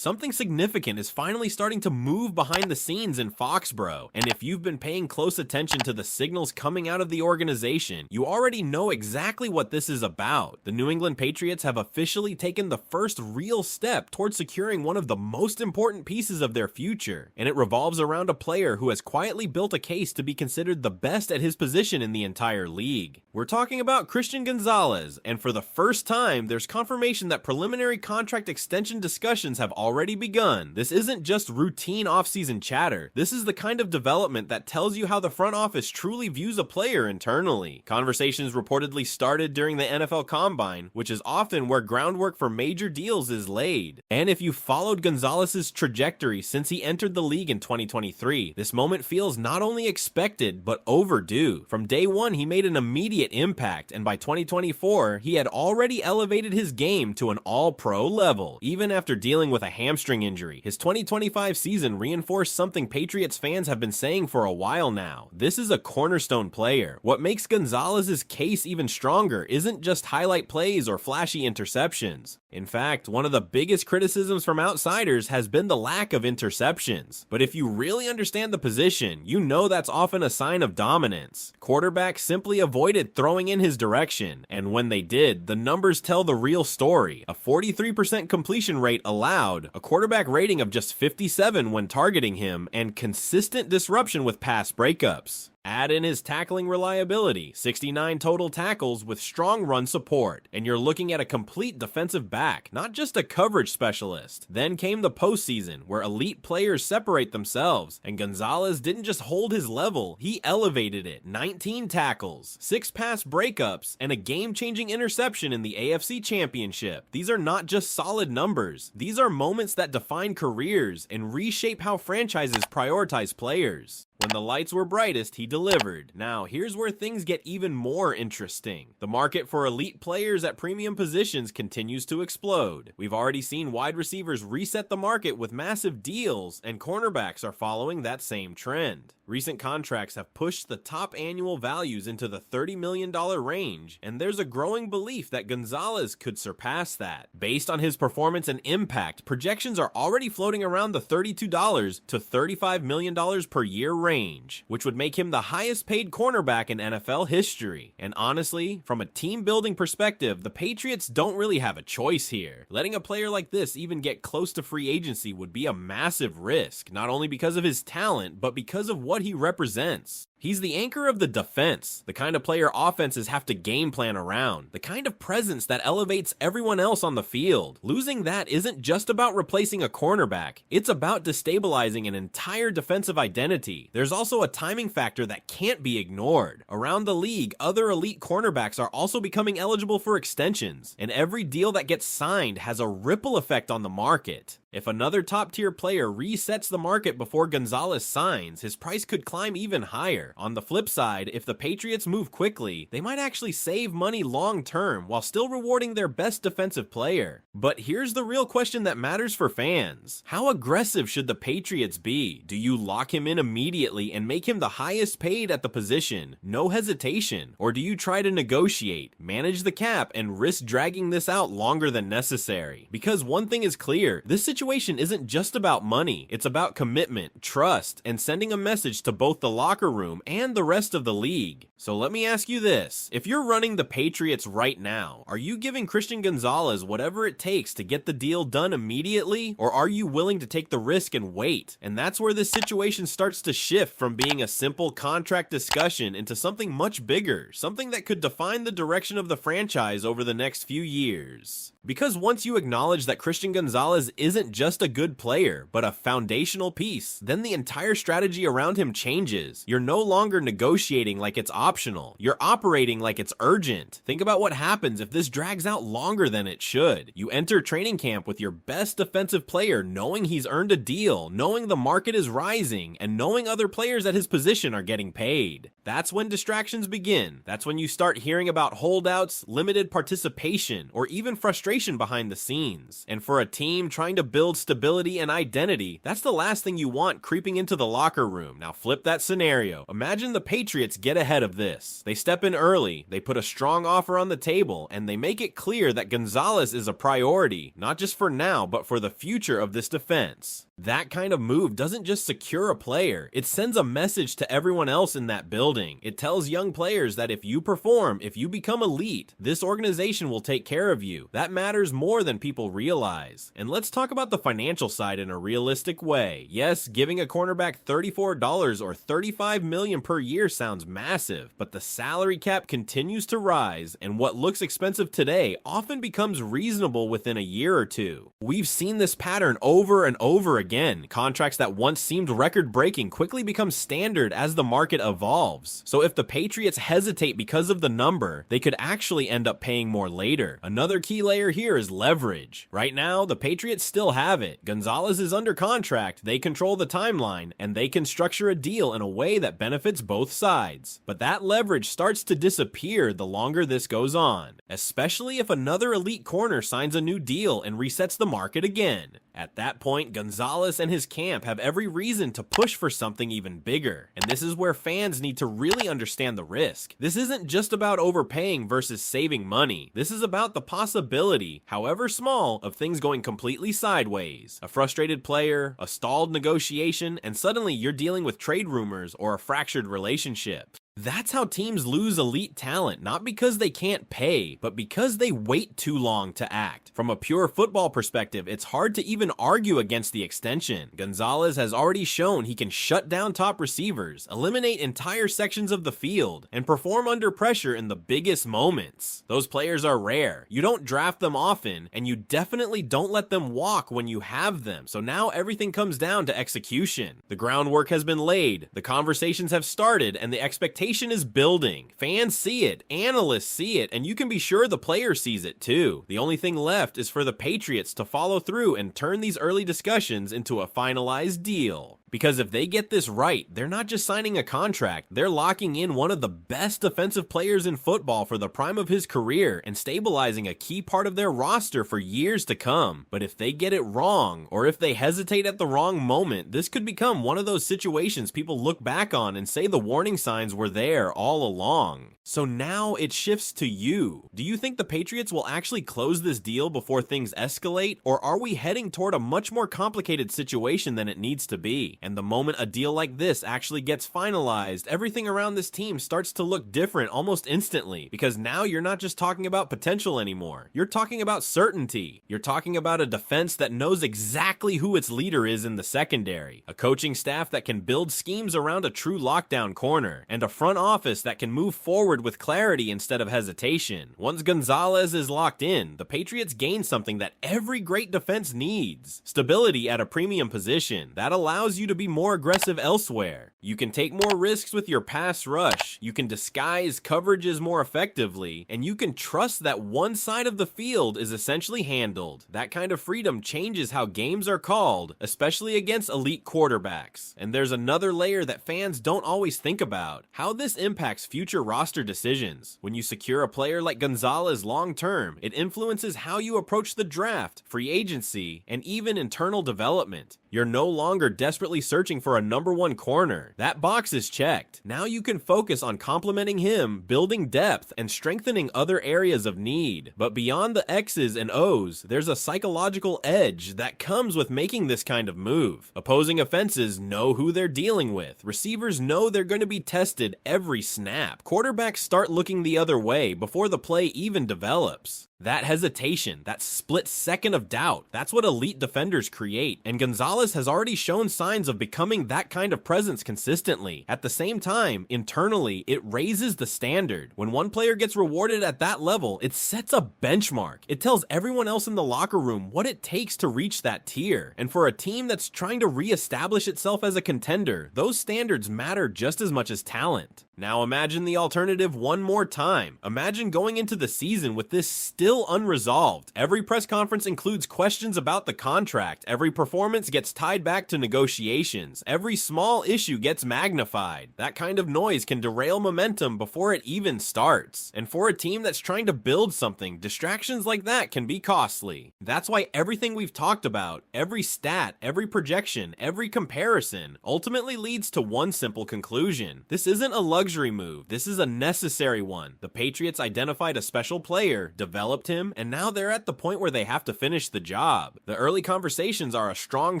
Something significant is finally starting to move behind the scenes in Foxborough, and if you've been paying close attention to the signals coming out of the organization, you already know exactly what this is about. The New England Patriots have officially taken the first real step towards securing one of the most important pieces of their future, and it revolves around a player who has quietly built a case to be considered the best at his position in the entire league. We're talking about Christian Gonzalez, and for the first time, there's confirmation that preliminary contract extension discussions have already begun. This isn't just routine offseason chatter. This is the kind of development that tells you how the front office truly views a player internally. Conversations reportedly started during the NFL Combine, which is often where groundwork for major deals is laid. And if you followed Gonzalez's trajectory since he entered the league in 2023, this moment feels not only expected, but overdue. From day one, he made an immediate impact, and by 2024, he had already elevated his game to an all-pro level. Even after dealing with a hamstring injury, his 2025 season reinforced something Patriots fans have been saying for a while now. This is a cornerstone player. What makes Gonzalez's case even stronger isn't just highlight plays or flashy interceptions. In fact, one of the biggest criticisms from outsiders has been the lack of interceptions. But if you really understand the position, you know that's often a sign of dominance. Quarterbacks simply avoided throwing in his direction, and when they did, the numbers tell the real story. A 43% completion rate allowed, a quarterback rating of just 57 when targeting him, and consistent disruption with pass breakups. Add in his tackling reliability, 69 total tackles with strong run support, and you're looking at a complete defensive back, not just a coverage specialist. Then came the postseason, where elite players separate themselves, and Gonzalez didn't just hold his level, he elevated it. 19 tackles, 6 pass breakups, and a game-changing interception in the AFC Championship. These are not just solid numbers, these are moments that define careers and reshape how franchises prioritize players. When the lights were brightest, he delivered. Now, here's where things get even more interesting. The market for elite players at premium positions continues to explode. We've already seen wide receivers reset the market with massive deals, and cornerbacks are following that same trend. Recent contracts have pushed the top annual values into the $30 million range, and there's a growing belief that Gonzalez could surpass that. Based on his performance and impact, projections are already floating around the $32 to $35 million per year range, which would make him the highest paid cornerback in NFL history. And honestly, from a team building perspective, the Patriots don't really have a choice here. Letting a player like this even get close to free agency would be a massive risk, not only because of his talent, but because of what he represents. He's the anchor of the defense, the kind of player offenses have to game plan around, the kind of presence that elevates everyone else on the field. Losing that isn't just about replacing a cornerback, it's about destabilizing an entire defensive identity. There's also a timing factor that can't be ignored. Around the league, other elite cornerbacks are also becoming eligible for extensions, and every deal that gets signed has a ripple effect on the market. If another top-tier player resets the market before Gonzalez signs, his price could climb even higher. On the flip side, if the Patriots move quickly, they might actually save money long-term while still rewarding their best defensive player. But here's the real question that matters for fans. How aggressive should the Patriots be? Do you lock him in immediately and make him the highest paid at the position? No hesitation. Or do you try to negotiate, manage the cap, and risk dragging this out longer than necessary? Because one thing is clear, this situation isn't just about money, it's about commitment, trust, and sending a message to both the locker room and the rest of the league. So let me ask you this, if you're running the Patriots right now, are you giving Christian Gonzalez whatever it takes to get the deal done immediately, or are you willing to take the risk and wait? And that's where this situation starts to shift from being a simple contract discussion into something much bigger, something that could define the direction of the franchise over the next few years. Because once you acknowledge that Christian Gonzalez isn't just a good player, but a foundational piece, then the entire strategy around him changes. You're no longer negotiating like it's optional. You're operating like it's urgent. Think about what happens if this drags out longer than it should. You enter training camp with your best defensive player knowing he's earned a deal, knowing the market is rising, and knowing other players at his position are getting paid. That's when distractions begin. That's when you start hearing about holdouts, limited participation, or even frustration frustration behind the scenes. And for a team trying to build stability and identity, that's the last thing you want creeping into the locker room. Now flip that scenario. Imagine the Patriots get ahead of this. They step in early, they put a strong offer on the table, and they make it clear that Gonzalez is a priority, not just for now, but for the future of this defense. That kind of move doesn't just secure a player, it sends a message to everyone else in that building. It tells young players that if you perform, if you become elite, this organization will take care of you. That matters more than people realize. And let's talk about the financial side in a realistic way. Yes, giving a cornerback $34 or $35 million per year sounds massive, but the salary cap continues to rise, and what looks expensive today often becomes reasonable within a year or two. We've seen this pattern over and over again. Contracts that once seemed record-breaking quickly become standard as the market evolves. So if the Patriots hesitate because of the number, they could actually end up paying more later. Another key layer here is leverage. Right now, the Patriots still have it. Gonzalez is under contract, they control the timeline, and they can structure a deal in a way that benefits both sides. But that leverage starts to disappear the longer this goes on, especially if another elite corner signs a new deal and resets the market again. At that point, Gonzalez and his camp have every reason to push for something even bigger. And this is where fans need to really understand the risk. This isn't just about overpaying versus saving money. This is about the possibility, however small, of things going completely sideways. A frustrated player, a stalled negotiation, and suddenly you're dealing with trade rumors or a fractured relationship. That's how teams lose elite talent, not because they can't pay, but because they wait too long to act. From a pure football perspective, it's hard to even argue against the extension. Gonzalez has already shown he can shut down top receivers, eliminate entire sections of the field, and perform under pressure in the biggest moments. Those players are rare. You don't draft them often, and you definitely don't let them walk when you have them. So now everything comes down to execution. The groundwork has been laid, the conversations have started, and the expectation is building. Fans see it, analysts see it, and you can be sure the player sees it too. The only thing left is for the Patriots to follow through and turn these early discussions into a finalized deal. Because if they get this right, they're not just signing a contract, they're locking in one of the best defensive players in football for the prime of his career and stabilizing a key part of their roster for years to come. But if they get it wrong, or if they hesitate at the wrong moment, this could become one of those situations people look back on and say the warning signs were there all along. So now it shifts to you. Do you think the Patriots will actually close this deal before things escalate, or are we heading toward a much more complicated situation than it needs to be? And the moment a deal like this actually gets finalized, everything around this team starts to look different almost instantly, because now you're not just talking about potential anymore. You're talking about certainty. You're talking about a defense that knows exactly who its leader is in the secondary, a coaching staff that can build schemes around a true lockdown corner, and a front office that can move forward with clarity instead of hesitation. Once Gonzalez is locked in, the Patriots gain something that every great defense needs: stability at a premium position. That allows you to be more aggressive elsewhere. You can take more risks with your pass rush, you can disguise coverages more effectively, and you can trust that one side of the field is essentially handled. That kind of freedom changes how games are called, especially against elite quarterbacks. And there's another layer that fans don't always think about: how this impacts future roster decisions. When you secure a player like Gonzalez long term, it influences how you approach the draft, free agency, and even internal development. You're no longer desperately searching for a number one corner. That box is checked. Now you can focus on complementing him, building depth, and strengthening other areas of need. But beyond the X's and O's, there's a psychological edge that comes with making this kind of move. Opposing offenses know who they're dealing with. Receivers know they're going to be tested every snap. Quarterbacks start looking the other way before the play even develops. That hesitation, that split second of doubt, that's what elite defenders create, and Gonzalez has already shown signs of becoming that kind of presence consistently. At the same time, internally, it raises the standard. When one player gets rewarded at that level, it sets a benchmark. It tells everyone else in the locker room what it takes to reach that tier. And for a team that's trying to reestablish itself as a contender, those standards matter just as much as talent. Now imagine the alternative one more time. Imagine going into the season with this still unresolved. Every press conference includes questions about the contract. Every performance gets tied back to negotiations. Every small issue gets magnified. That kind of noise can derail momentum before it even starts. And for a team that's trying to build something, distractions like that can be costly. That's why everything we've talked about, every stat, every projection, every comparison, ultimately leads to one simple conclusion. This isn't a luxury move. This is a necessary one. The Patriots identified a special player, developed him, and now they're at the point where they have to finish the job. The early conversations are a strong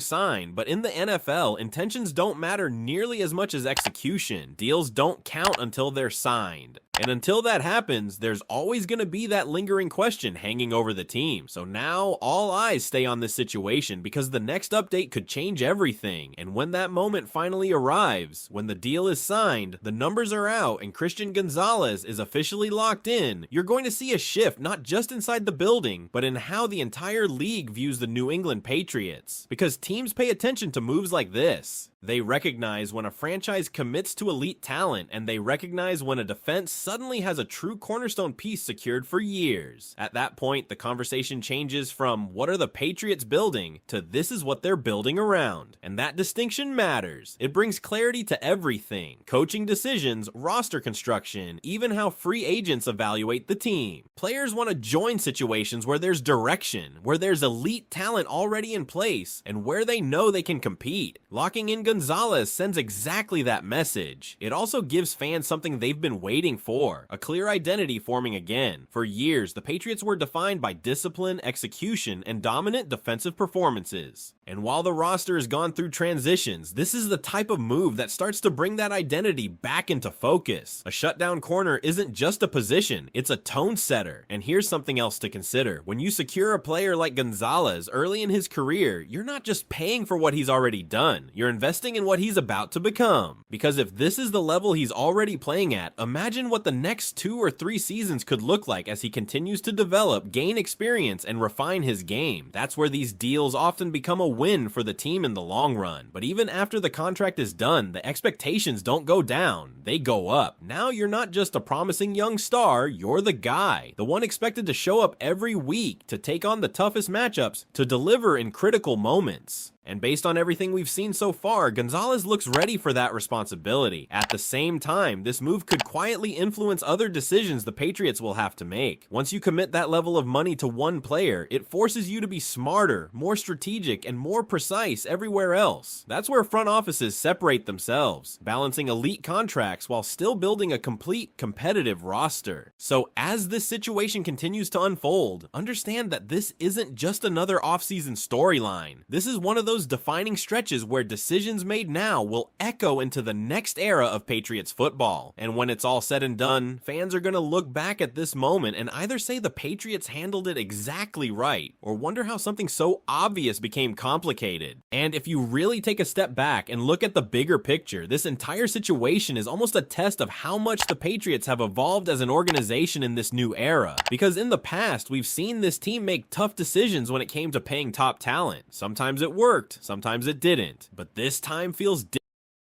sign, but in the NFL, intentions don't matter nearly as much as execution. Deals don't count until they're signed. And until that happens, there's always going to be that lingering question hanging over the team. So now all eyes stay on this situation because the next update could change everything. And when that moment finally arrives, when the deal is signed, the numbers are out, and Christian Gonzalez is officially locked in, you're going to see a shift not just inside the building, but in how the entire league views the New England Patriots. Because teams pay attention to moves like this. They recognize when a franchise commits to elite talent, and they recognize when a defense suddenly has a true cornerstone piece secured for years. At that point, the conversation changes from what are the Patriots building to this is what they're building around. And that distinction matters. It brings clarity to everything. Coaching decisions, roster construction, even how free agents evaluate the team. Players want to join situations where there's direction, where there's elite talent already in place, and where they know they can compete. Locking in Gonzalez sends exactly that message. It also gives fans something they've been waiting for, a clear identity forming again. For years, the Patriots were defined by discipline, execution, and dominant defensive performances. And while the roster has gone through transitions, this is the type of move that starts to bring that identity back into focus. A shutdown corner isn't just a position, it's a tone setter. And here's something else to consider. When you secure a player like Gonzalez early in his career, you're not just paying for what he's already done, you're investing in what he's about to become. Because if this is the level he's already playing at, imagine what the next 2 or 3 seasons could look like as he continues to develop, gain experience, and refine his game. That's where these deals often become a win for the team in the long run. But even after the contract is done, the expectations don't go down, they go up. Now you're not just a promising young star, you're the guy. The one expected to show up every week, to take on the toughest matchups, to deliver in critical moments. And based on everything we've seen so far, Gonzalez looks ready for that responsibility. At the same time, this move could quietly influence other decisions the Patriots will have to make. Once you commit that level of money to one player, it forces you to be smarter, more strategic, and more precise everywhere else. That's where front offices separate themselves, balancing elite contracts while still building a complete, competitive roster. So as this situation continues to unfold, understand that this isn't just another offseason storyline. This is one of those defining stretches where decisions made now will echo into the next era of Patriots football. And when it's all said and done, fans are going to look back at this moment and either say the Patriots handled it exactly right, or wonder how something so obvious became complicated. And if you really take a step back and look at the bigger picture, this entire situation is almost a test of how much the Patriots have evolved as an organization in this new era. Because in the past, we've seen this team make tough decisions when it came to paying top talent. Sometimes it worked, sometimes it didn't, but this time feels different.